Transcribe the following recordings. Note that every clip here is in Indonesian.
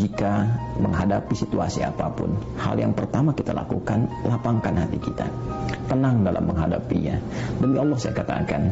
jika menghadapi situasi apapun, hal yang pertama kita lakukan, lapangkan hati kita, tenang dalam menghadapinya. Demi Allah saya katakan,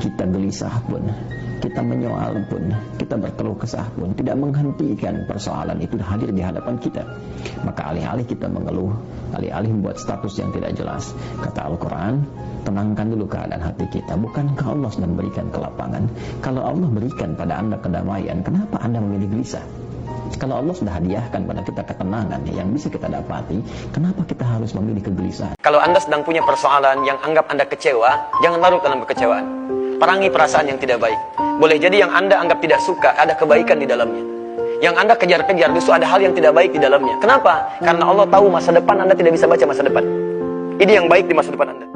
kita gelisah pun, kita menyoal pun, kita berkeluh kesah pun, tidak menghentikan persoalan itu hadir di hadapan kita. Maka alih-alih kita mengeluh, alih-alih membuat status yang tidak jelas, kata Al-Quran, tenangkan dulu keadaan hati kita. Bukankah Allah sedang memberikan kelapangan? Kalau Allah berikan pada Anda kedamaian, kenapa Anda memilih gelisah? Kalau Allah sudah hadiahkan pada kita ketenangan yang bisa kita dapati, kenapa kita harus memilih kegelisahan? Kalau Anda sedang punya persoalan yang anggap Anda kecewa, jangan larut dalam kekecewaan. Perangi perasaan yang tidak baik. Boleh jadi yang Anda anggap tidak suka, ada kebaikan di dalamnya. Yang Anda kejar-kejar, justru ada hal yang tidak baik di dalamnya. Kenapa? Karena Allah tahu masa depan Anda tidak bisa baca masa depan. Ini yang baik di masa depan Anda.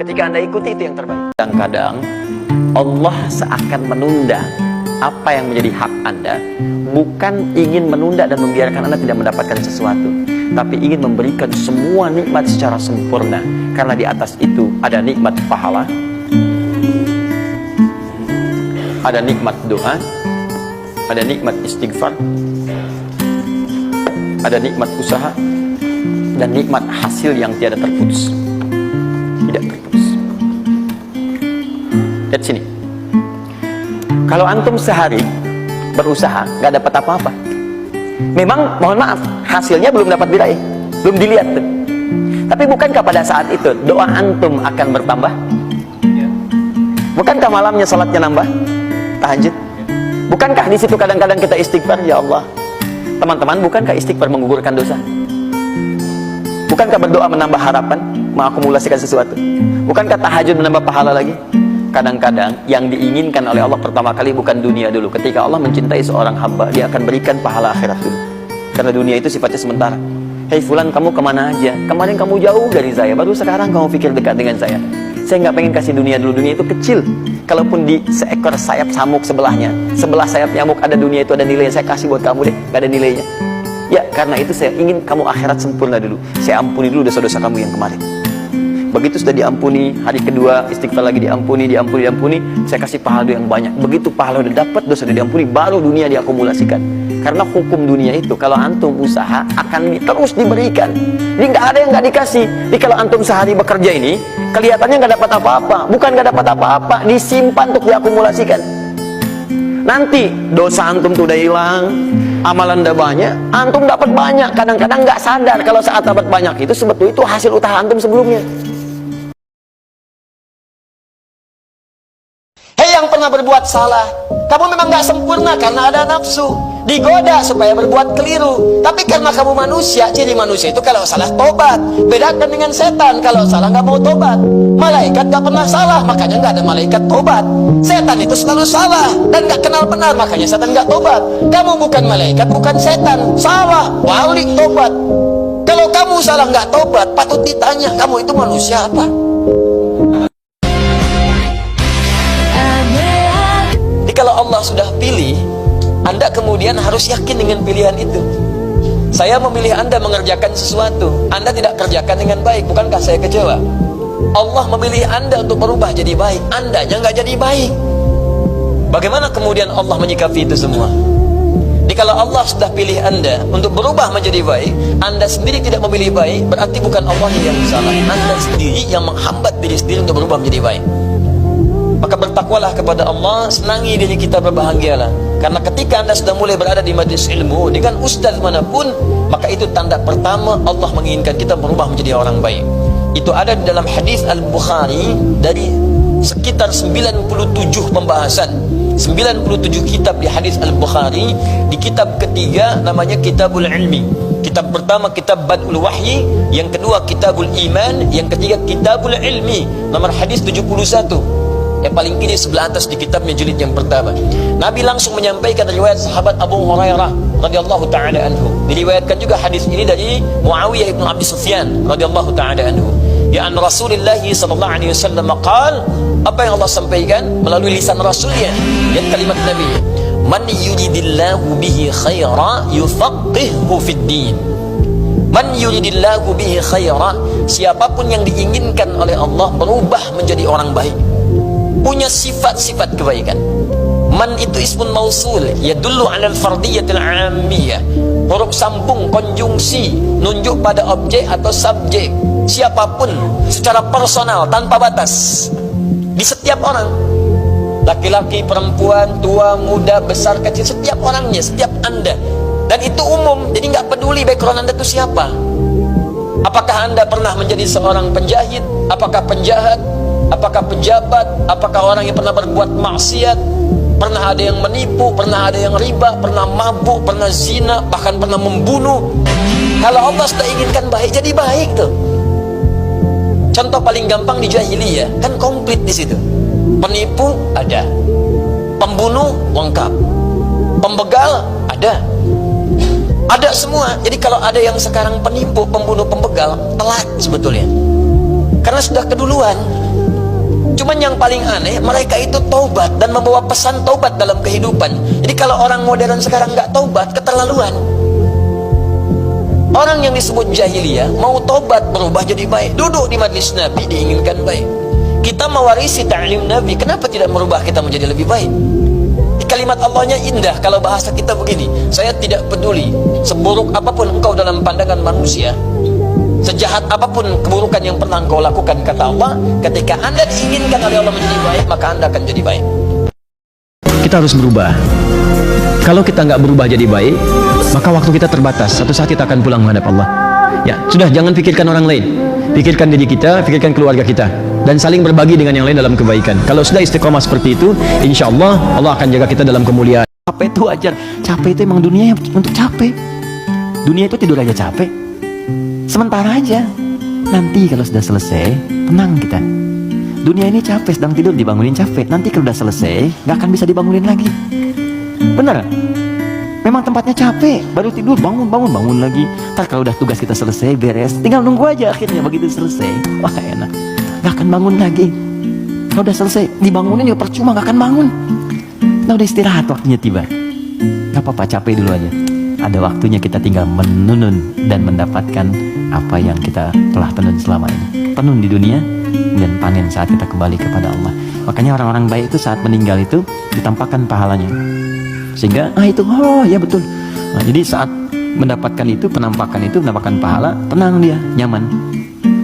Ketika Anda ikuti, itu yang terbaik. Kadang-kadang Allah seakan menunda apa yang menjadi hak Anda, bukan ingin menunda dan membiarkan Anda tidak mendapatkan sesuatu, tapi ingin memberikan semua nikmat secara sempurna. Karena di atas itu ada nikmat pahala, ada nikmat doa, ada nikmat istighfar, ada nikmat usaha, dan nikmat hasil yang tiada terputus. Tidak terputus. Lihat sini. Kalau antum sehari berusaha nggak dapat apa-apa, memang mohon maaf hasilnya belum dapat diraih, belum dilihat tuh. Tapi bukankah pada saat itu doa antum akan bertambah? Bukankah malamnya salatnya nambah? Tahajud? Bukankah di situ kadang-kadang kita istighfar, ya Allah? Teman-teman, bukankah istighfar menggugurkan dosa? Bukankah berdoa menambah harapan, mengakumulasikan sesuatu? Bukankah tahajud menambah pahala lagi? Kadang-kadang yang diinginkan oleh Allah pertama kali bukan dunia dulu. Ketika Allah mencintai seorang hamba, Dia akan berikan pahala akhirat dulu. Karena dunia itu sifatnya sementara. Hei fulan, kamu kemana aja? Kemarin kamu jauh dari saya, baru sekarang kamu pikir dekat dengan saya. Saya nggak pengen kasih dunia dulu. Dunia itu kecil. Kalaupun di seekor sayap samuk sebelahnya, sebelah sayap nyamuk ada dunia, itu ada nilainya. Saya kasih buat kamu deh, nggak ada nilainya. Ya, karena itu saya ingin kamu akhirat sempurna dulu. Saya ampuni dulu dosa-dosa kamu yang kemarin. Begitu sudah diampuni, hari kedua istighfar lagi diampuni, saya kasih pahala yang banyak. Begitu pahala udah dapat, dosa udah diampuni, baru dunia diakumulasikan. Karena hukum dunia itu, kalau antum usaha akan terus diberikan. Jadi nggak ada yang nggak dikasih. Jadi kalau antum sehari bekerja ini, kelihatannya nggak dapat apa-apa. Bukan nggak dapat apa-apa, disimpan untuk diakumulasikan. Nanti dosa antum tuh udah hilang, amalan udah banyak, antum dapat banyak. Kadang-kadang nggak sadar kalau saat dapat banyak itu sebetulnya itu hasil usaha antum sebelumnya. Yang pernah berbuat salah, kamu memang gak sempurna karena ada nafsu, digoda supaya berbuat keliru. Tapi karena kamu manusia, ciri manusia itu kalau salah tobat. Bedakan dengan setan, kalau salah gak mau tobat. Malaikat gak pernah salah, makanya gak ada malaikat tobat. Setan itu selalu salah dan gak kenal benar, makanya setan gak tobat. Kamu bukan malaikat, bukan setan, salah, balik tobat. Kalau kamu salah gak tobat, patut ditanya, kamu itu manusia apa? Kalau Allah sudah pilih, Anda kemudian harus yakin dengan pilihan itu. Saya memilih Anda mengerjakan sesuatu, Anda tidak kerjakan dengan baik, bukankah saya kecewa? Allah memilih Anda untuk berubah jadi baik, Andanya nggak jadi baik. Bagaimana kemudian Allah menyikapi itu semua? Jadi kalau Allah sudah pilih Anda untuk berubah menjadi baik, Anda sendiri tidak memilih baik, berarti bukan Allah yang salah, Anda sendiri yang menghambat diri sendiri untuk berubah menjadi baik. Maka bertakwalah kepada Allah, senangi diri kita, berbahagialah. Karena ketika Anda sudah mulai berada di majlis ilmu dengan ustaz manapun, maka itu tanda pertama Allah menginginkan kita berubah menjadi orang baik. Itu ada di dalam hadis Al-Bukhari dari sekitar 97 pembahasan, 97 kitab di hadis Al-Bukhari. Di kitab ketiga namanya Kitabul Ilmi. Kitab pertama Kitab Bad'ul Wahyi, yang kedua Kitabul Iman, yang ketiga Kitabul Ilmi, nomor hadis 71. Yang paling kiri sebelah atas di kitabnya jilid yang pertama. Nabi langsung menyampaikan riwayat sahabat Abu Hurairah radhiyallahu taala anhu. Diriwayatkan juga hadis ini dari Muawiyah bin Abi Sufyan radhiyallahu taala anhu. Ya an Rasulullah sallallahu alaihi wasallam qaal, apa yang Allah sampaikan melalui lisan Rasulnya, dan kalimat Nabi, man yuridillahu bihi khaira yufaqqihhu fid din. Man yuridillahu bihi khaira, siapapun yang diinginkan oleh Allah berubah menjadi orang baik, punya sifat-sifat kebaikan. Man itu ismun mausul yadullu ala al-fardiyatil 'ammiyah. huruf sambung, konjungsi, nunjuk pada objek atau subjek. Siapapun, secara personal, tanpa batas. Di setiap orang, laki-laki, perempuan, tua, muda, besar, kecil, setiap orangnya, setiap Anda. Dan itu umum, jadi nggak peduli background Anda itu siapa. Apakah Anda pernah menjadi seorang penjahit? Apakah penjahat? Apakah pejabat? Apakah orang yang pernah berbuat maksiat? Pernah ada yang menipu? Pernah ada yang riba? Pernah mabuk? Pernah zina? Bahkan pernah membunuh? Kalau Allah sudah inginkan baik, jadi baik tuh. Contoh paling gampang di jahiliyah, kan komplit di situ. Penipu ada, pembunuh lengkap, pembegal ada semua. Jadi kalau ada yang sekarang penipu, pembunuh, pembegal, telat sebetulnya, karena sudah keduluan. Cuman yang paling aneh, mereka itu taubat dan membawa pesan taubat dalam kehidupan. Jadi kalau orang modern sekarang nggak taubat, keterlaluan. Orang yang disebut jahiliyah mau taubat, berubah jadi baik, duduk di majlis Nabi diinginkan baik. Kita mewarisi ta'lim Nabi, kenapa tidak merubah kita menjadi lebih baik? Kalimat Allahnya indah. Kalau bahasa kita begini, saya tidak peduli seburuk apapun engkau dalam pandangan manusia, sejahat apapun keburukan yang pernah engkau lakukan, kata Allah, ketika Anda diinginkan oleh Allah menjadi baik, maka Anda akan jadi baik. Kita harus berubah. Kalau kita nggak berubah jadi baik, maka waktu kita terbatas. Satu saat kita akan pulang menghadap Allah. Ya, sudah, jangan pikirkan orang lain. Pikirkan diri kita, pikirkan keluarga kita, dan saling berbagi dengan yang lain dalam kebaikan. Kalau sudah istiqomah seperti itu, insya Allah Allah akan jaga kita dalam kemuliaan. Capek itu wajar. Capek itu emang dunia untuk capek. Dunia itu tidur aja capek. Sementara aja. Nanti kalau sudah selesai, tenang kita. Dunia ini capek, sedang tidur dibangunin capek. Nanti kalau sudah selesai, nggak akan bisa dibangunin lagi. Bener? Memang tempatnya capek, baru tidur, bangun lagi. Ntar kalau udah tugas kita selesai, beres, tinggal nunggu aja akhirnya begitu selesai. Wah enak, gak akan bangun lagi. Kalau udah selesai, dibangunin ya percuma, gak akan bangun. Nah udah istirahat, waktunya tiba. Gak apa-apa, capek dulu aja. Ada waktunya kita tinggal menunun dan mendapatkan apa yang kita telah tenun selama ini. Tenun di dunia dan panen saat kita kembali kepada Allah. Makanya orang-orang baik itu saat meninggal itu ditampakkan pahalanya. Sehingga itu, oh ya betul. Nah, jadi saat mendapatkan itu, penampakan itu, mendapatkan pahala, tenang dia, nyaman.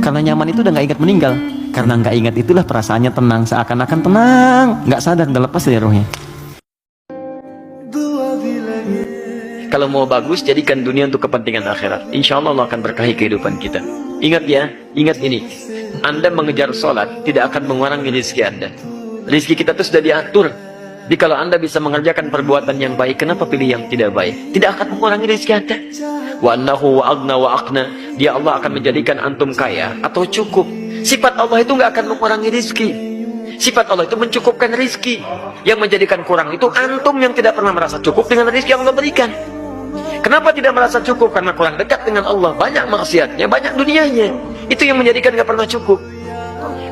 Karena nyaman itu udah gak ingat meninggal. Karena gak ingat itulah perasaannya tenang, seakan-akan tenang, gak sadar, udah lepas dari rohnya. Kalau mau bagus, jadikan dunia untuk kepentingan akhirat. Insya Allah Allah akan berkahi kehidupan kita. Ingat ya, ingat ini, Anda mengejar sholat tidak akan mengurangi rezeki Anda. Rezeki kita itu sudah diatur. Jadi kalau Anda bisa mengerjakan perbuatan yang baik, kenapa pilih yang tidak baik? Tidak akan mengurangi rezeki Anda. Wa annahu wa agna wa aqna. Dia Allah akan menjadikan antum kaya atau cukup. Sifat Allah itu nggak akan mengurangi rezeki. Sifat Allah itu mencukupkan rezeki. Yang menjadikan kurang itu antum yang tidak pernah merasa cukup dengan rezeki yang Allah berikan. Kenapa tidak merasa cukup? Karena kurang dekat dengan Allah, banyak maksiatnya, banyak dunianya. Itu yang menjadikan nggak pernah cukup.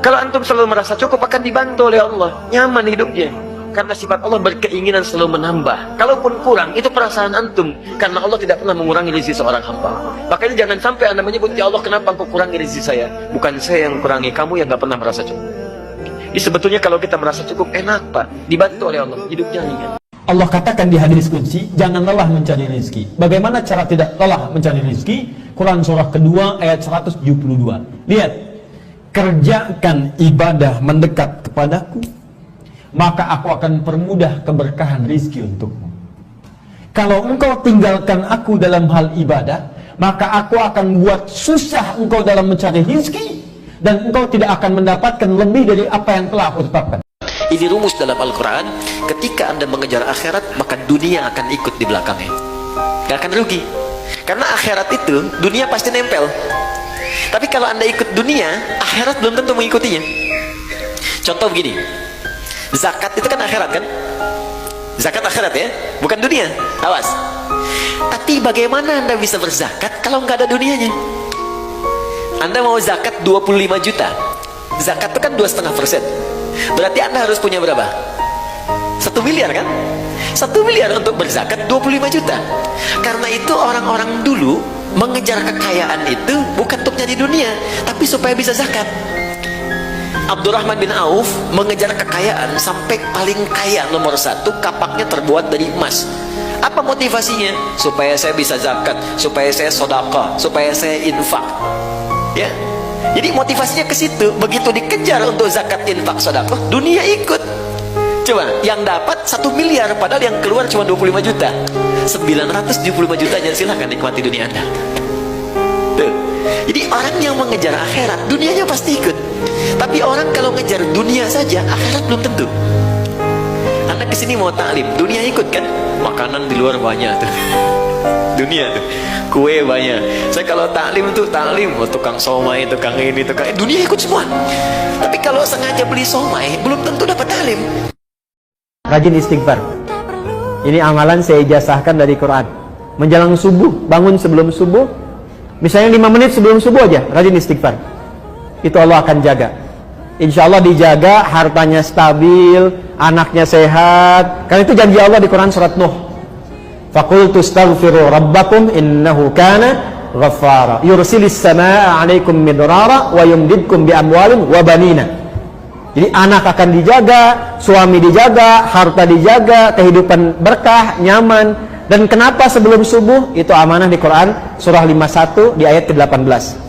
Kalau antum selalu merasa cukup, akan dibantu oleh Allah, nyaman hidupnya. Karena sifat Allah berkeinginan selalu menambah. Kalaupun kurang, itu perasaan antum. Karena Allah tidak pernah mengurangi rezeki seorang hamba. Makanya jangan sampai Anda menyebut, ya Allah kenapa engkau kurangi rezeki saya? Bukan saya yang kurangi, kamu yang gak pernah merasa cukup. Jadi sebetulnya kalau kita merasa cukup, enak Pak, dibantu oleh Allah, hidupnya ringan. Allah katakan di hadis qudsi, jangan lelah mencari rezeki. Bagaimana cara tidak lelah mencari rezeki? Quran surah kedua ayat 172. Lihat, kerjakan ibadah mendekat kepadaku, maka aku akan permudah keberkahan rizki untukmu. Kalau engkau tinggalkan aku dalam hal ibadah, maka aku akan buat susah engkau dalam mencari rizki, dan engkau tidak akan mendapatkan lebih dari apa yang telah aku tetapkan. Ini rumus dalam Al-Quran. Ketika Anda mengejar akhirat, maka dunia akan ikut di belakangnya. Gak akan rugi. Karena akhirat itu, dunia pasti nempel. Tapi kalau Anda ikut dunia, akhirat belum tentu mengikutinya. Contoh begini, zakat itu kan akhirat kan? Zakat akhirat ya, bukan dunia. Awas. Tapi bagaimana Anda bisa berzakat kalau nggak ada dunianya? Anda mau zakat 25 juta. Zakat itu kan 2,5%. Berarti Anda harus punya berapa? 1 miliar kan? 1 miliar untuk berzakat 25 juta. Karena itu orang-orang dulu mengejar kekayaan itu bukan untuk nyari dunia, tapi supaya bisa zakat. Abdurrahman bin Auf mengejar kekayaan sampai paling kaya nomor 1, kapaknya terbuat dari emas. Apa motivasinya? Supaya saya bisa zakat, supaya saya sedekah, supaya saya infak. Ya. Jadi motivasinya ke situ. Begitu dikejar untuk zakat, infak, sedekah, dunia ikut. Coba, yang dapat 1 miliar padahal yang keluar cuma 25 juta. 975 juta aja, silahkan nikmati dunia Anda. Tuh. Jadi orang yang mengejar akhirat, dunianya pasti ikut. Tapi orang kalau ngejar dunia saja, akhirat belum tentu. Anda kesini mau taklim, dunia ikut kan? Makanan di luar banyak tuh. Dunia tuh, kue banyak. Saya kalau taklim tuh taklim, tukang somai, tukang ini, tukang dunia ikut semua. Tapi kalau sengaja beli somai, belum tentu dapat taklim. Rajin istighfar. Ini amalan saya ijazahkan dari Quran. Menjelang subuh, bangun sebelum subuh, misalnya 5 menit sebelum subuh aja, rajin istighfar. Itu Allah akan jaga. Insya Allah dijaga, hartanya stabil, anaknya sehat. Karena itu janji Allah di Quran surat Nuh. Faqultu astaghfiru rabbakum innahu kana ghaffara yursilis samaa 'alaikum midrara wa yumdidkum bi amwalin wa banina. Jadi anak akan dijaga, suami dijaga, harta dijaga, kehidupan berkah, nyaman. Dan kenapa sebelum subuh? Itu amanah di Quran surah 51 di ayat ke-18.